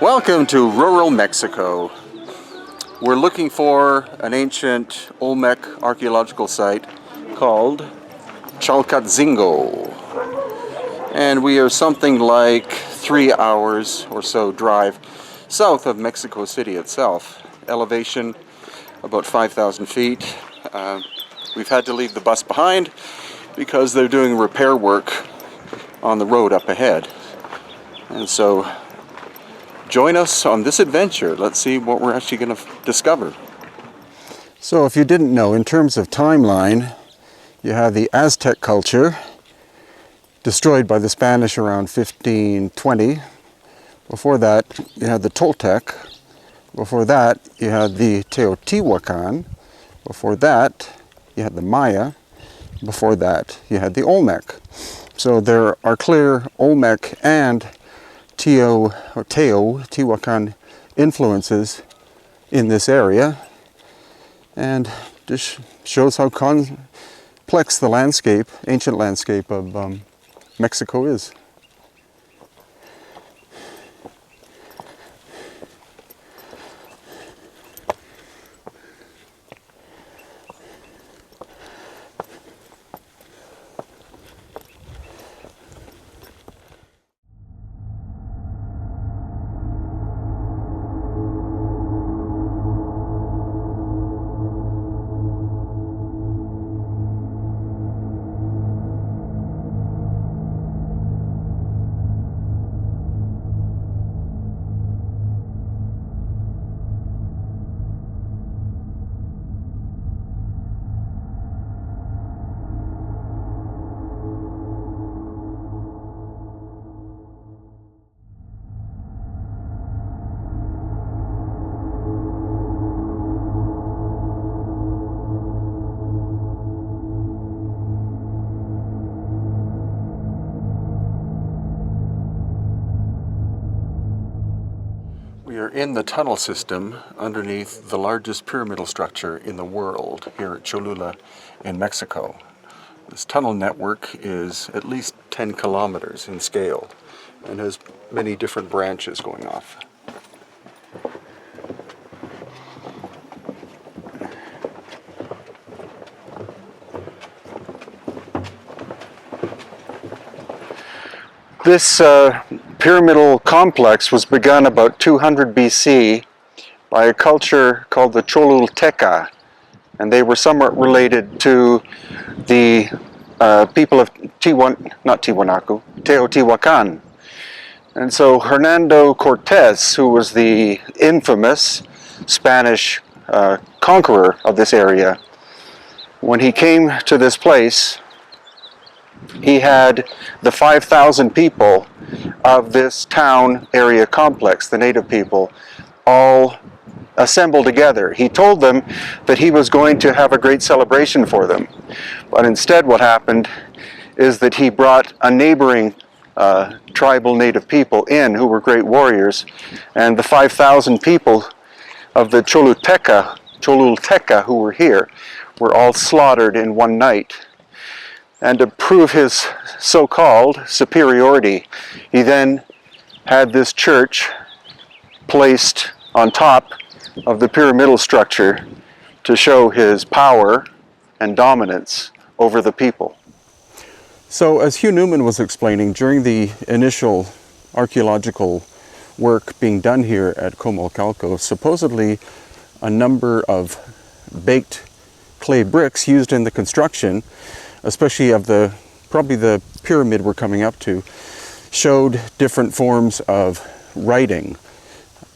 Welcome to rural Mexico. We're looking for an ancient Olmec archaeological site called Chalcatzingo. And we are something like 3 hours or so drive south of Mexico City itself. Elevation about 5,000 feet. We've had to leave the bus behind because they're doing repair work on the road up ahead. And so join us on this adventure. Let's see what we're actually going to discover. So if you didn't know, in terms of timeline, you have the Aztec culture, destroyed by the Spanish around 1520. Before that, you had the Toltec. Before that, you had the Teotihuacan. Before that, you had the Maya. Before that, you had the Olmec. So there are clear Olmec and Teotihuacan influences in this area, and this shows how complex the landscape, ancient landscape of Mexico is. We are in the tunnel system underneath the largest pyramidal structure in the world here at Cholula in Mexico. This tunnel network is at least 10 kilometers in scale and has many different branches going off. This pyramidal complex was begun about 200 BC by a culture called the Cholulteca, and they were somewhat related to the people of Teotihuacan. And so Hernando Cortés, who was the infamous Spanish conqueror of this area, when he came to this place, he had the 5,000 people of this town area complex, the native people, all assembled together. He told them that he was going to have a great celebration for them. But instead what happened is that he brought a neighboring tribal native people in who were great warriors, and the 5,000 people of the Cholulteca who were here were all slaughtered in one night. And to prove his so-called superiority, he then had this church placed on top of the pyramidal structure to show his power and dominance over the people. So as Hugh Newman was explaining, during the initial archaeological work being done here at Comalcalco, supposedly a number of baked clay bricks used in the construction, especially of probably the pyramid we're coming up to, showed different forms of writing.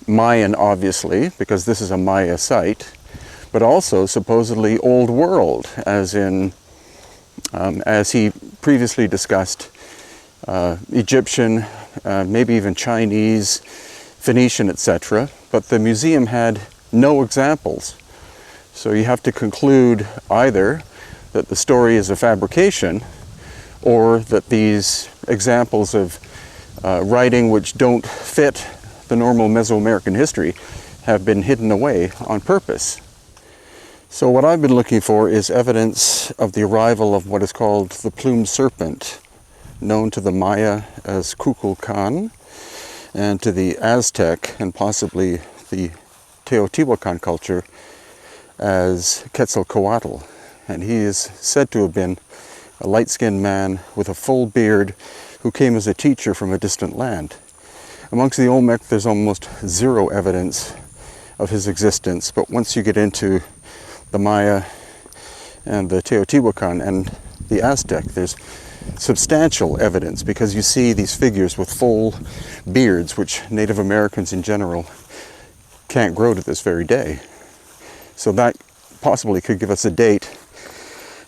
Mayan, obviously, because this is a Maya site, but also supposedly Old World, as in, as he previously discussed, Egyptian, maybe even Chinese, Phoenician, etc. But the museum had no examples. So you have to conclude either that the story is a fabrication, or that these examples of writing which don't fit the normal Mesoamerican history have been hidden away on purpose. So what I've been looking for is evidence of the arrival of what is called the plumed serpent, known to the Maya as Kukulkan, and to the Aztec and possibly the Teotihuacan culture as Quetzalcoatl. And he is said to have been a light-skinned man with a full beard who came as a teacher from a distant land. Amongst the Olmec, there's almost zero evidence of his existence, but once you get into the Maya and the Teotihuacan and the Aztec, there's substantial evidence because you see these figures with full beards, which Native Americans in general can't grow to this very day. So that possibly could give us a date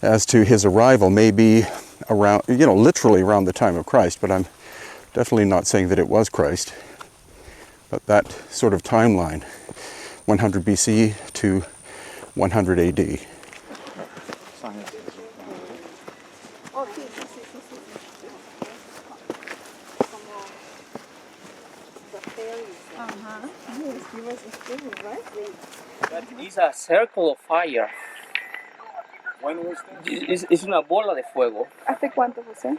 as to his arrival, maybe around, literally around the time of Christ, but I'm definitely not saying that it was Christ. But that sort of timeline, 100 BC to 100 AD. Oh, sí, sí, sí, sí, sí, sí. Como the fairies. Yes, he was a spirit, right? That is a circle of fire. When was that? Es una bola de fuego. ¿Hace cuánto, José?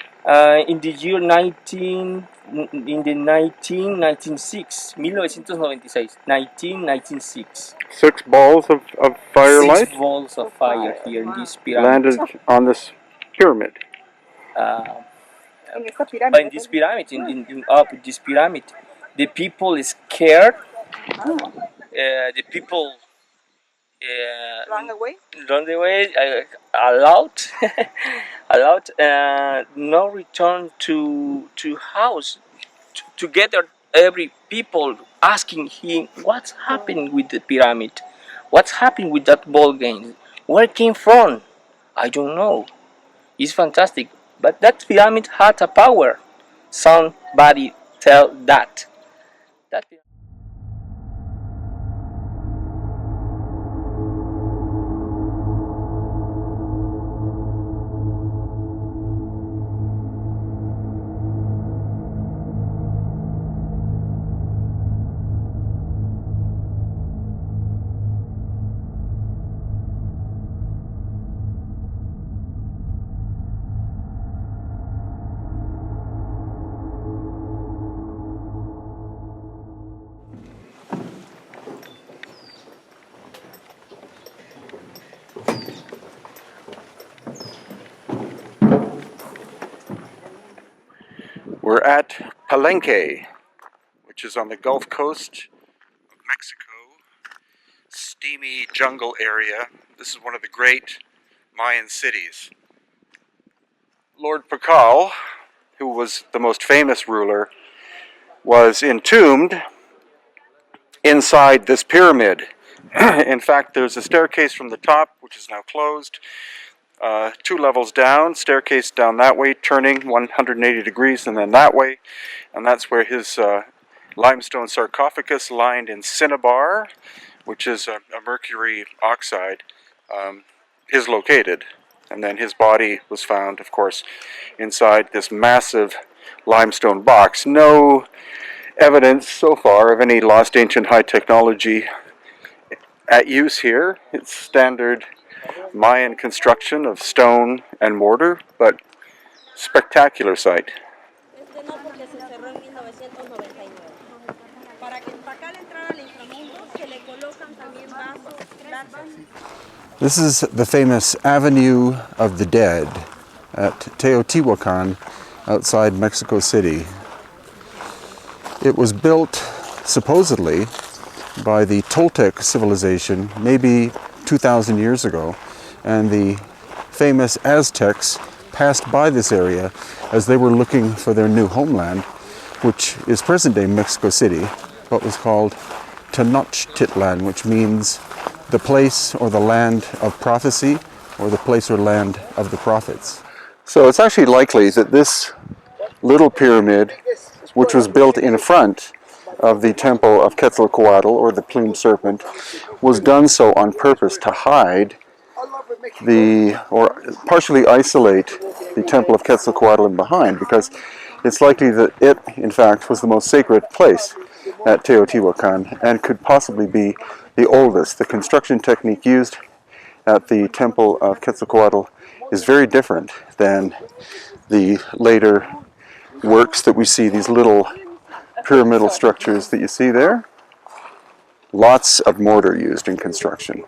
In the year 1996, 1996. 6 balls of firelight 6 balls of fire here in this pyramid. landed on this pyramid. En esta pirámide. In this pyramid, up this pyramid, the people is scared. The people Run away? run away, allowed, allowed, no return to house. Together, every people asking him, what's happening with the pyramid? What's happening with that ball game? Where it came from? I don't know. It's fantastic. But that pyramid had a power. Somebody tell that. That pyramid. We're at Palenque, which is on the Gulf Coast of Mexico, steamy jungle area. This is one of the great Mayan cities. Lord Pakal, who was the most famous ruler, was entombed inside this pyramid. In fact, there's a staircase from the top, which is now closed. 2 levels down, staircase down that way, turning 180 degrees, and then that way. And that's where his limestone sarcophagus lined in cinnabar, which is a mercury oxide, is located. And then his body was found, of course, inside this massive limestone box. No evidence so far of any lost ancient high technology at use here. It's standard Mayan construction of stone and mortar, but spectacular sight. No, porque se cerró en 1999. Para que Pakal entrara al inframundo, se le colocan también vasos, latas. This is the famous Avenue of the Dead at Teotihuacan outside Mexico City. It was built supposedly by the Toltec civilization maybe 2,000 years ago, and the famous Aztecs passed by this area as they were looking for their new homeland, which is present-day Mexico City, but was called Tenochtitlan, which means the place or the land of prophecy, or the place or land of the prophets. So it's actually likely that this little pyramid, which was built in front of the temple of Quetzalcoatl, or the plumed serpent, was done so on purpose to hide or partially isolate the temple of Quetzalcoatl in behind, because it's likely that it, in fact, was the most sacred place at Teotihuacan and could possibly be the oldest. The construction technique used at the temple of Quetzalcoatl is very different than the later works that we see, these little pyramidal structures that you see there. Lots of mortar used in construction.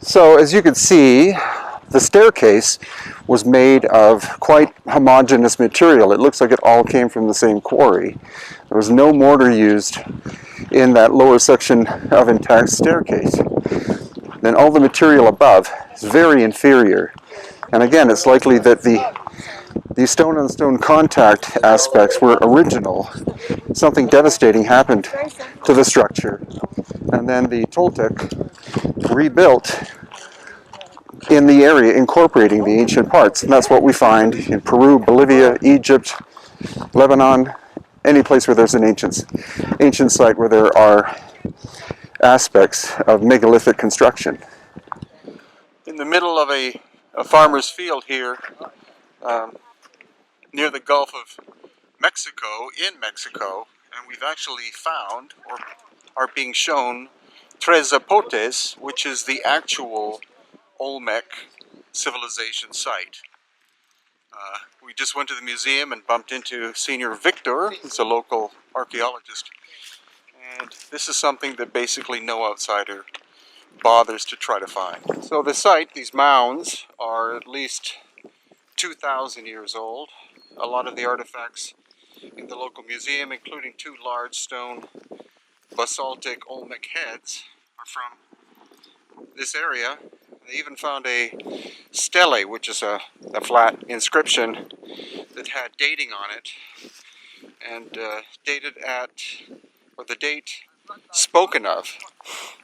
So as you can see, the staircase was made of quite homogeneous material. It looks like it all came from the same quarry. There was no mortar used in that lower section of intact staircase. Then all the material above is very inferior. And again, it's likely that the stone-on-stone contact aspects were original. Something devastating happened to the structure. And then the Toltec rebuilt in the area, incorporating the ancient parts. And that's what we find in Peru, Bolivia, Egypt, Lebanon, any place where there's an ancient site where there are aspects of megalithic construction. In the middle of a farmer's field here, near the Gulf of Mexico, in Mexico, and we've actually found, or are being shown, Tres Zapotes, which is the actual Olmec civilization site. We just went to the museum and bumped into Senior Victor, who's a local archaeologist, and this is something that basically no outsider bothers to try to find. So the site, these mounds, are at least 2,000 years old. A lot of the artifacts in the local museum, including 2 large stone basaltic Olmec heads, are from this area. They even found a stele, which is a flat inscription that had dating on it, and dated at, or the date spoken of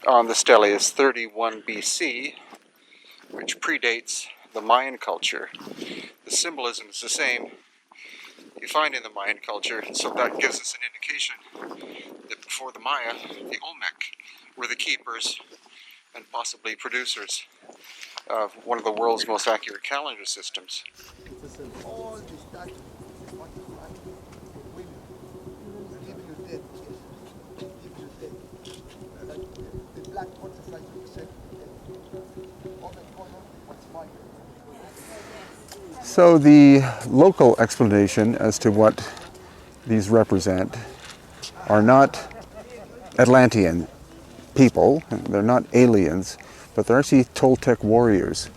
on the stele is 31 BC, which predates the Mayan culture. The symbolism is the same you find in the Mayan culture, and so that gives us an indication that before the Maya, the Olmec were the keepers and possibly producers of one of the world's most accurate calendar systems. So the local explanation as to what these represent are not Atlantean people, they're not aliens, but they're actually Toltec warriors.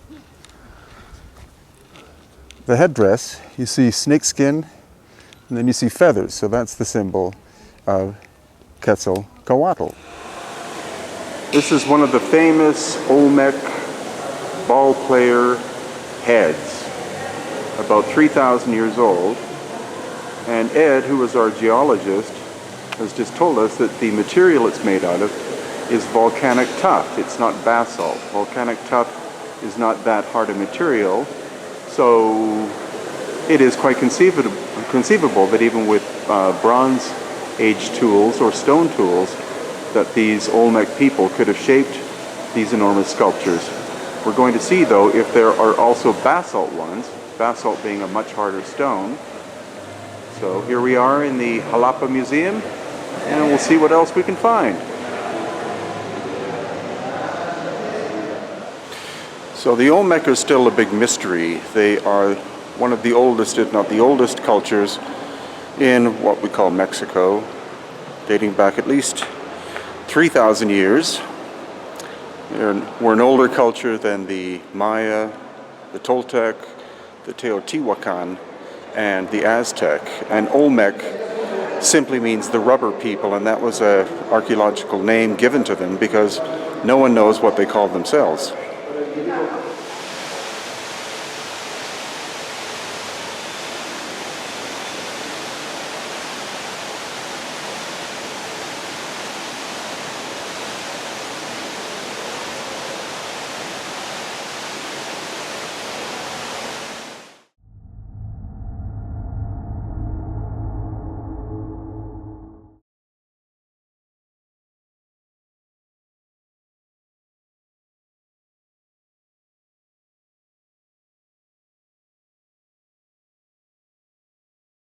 The headdress, you see snakeskin, and then you see feathers, so that's the symbol of Quetzalcoatl. This is one of the famous Olmec ball player heads, about 3,000 years old, and Ed, who was our geologist, has just told us that the material it's made out of is volcanic tuff. It's not basalt. Volcanic tuff is not that hard a material, so it is quite conceivable that even with Bronze Age tools or stone tools, that these Olmec people could have shaped these enormous sculptures. We're going to see, though, if there are also basalt ones, basalt being a much harder stone. So here we are in the Jalapa Museum, and we'll see what else we can find. So the Olmec are still a big mystery. They are one of the oldest, if not the oldest, cultures in what we call Mexico, dating back at least 3,000 years. We're an older culture than the Maya, the Toltec, the Teotihuacan, and the Aztec. And Olmec simply means the rubber people, and that was an archaeological name given to them because no one knows what they called themselves.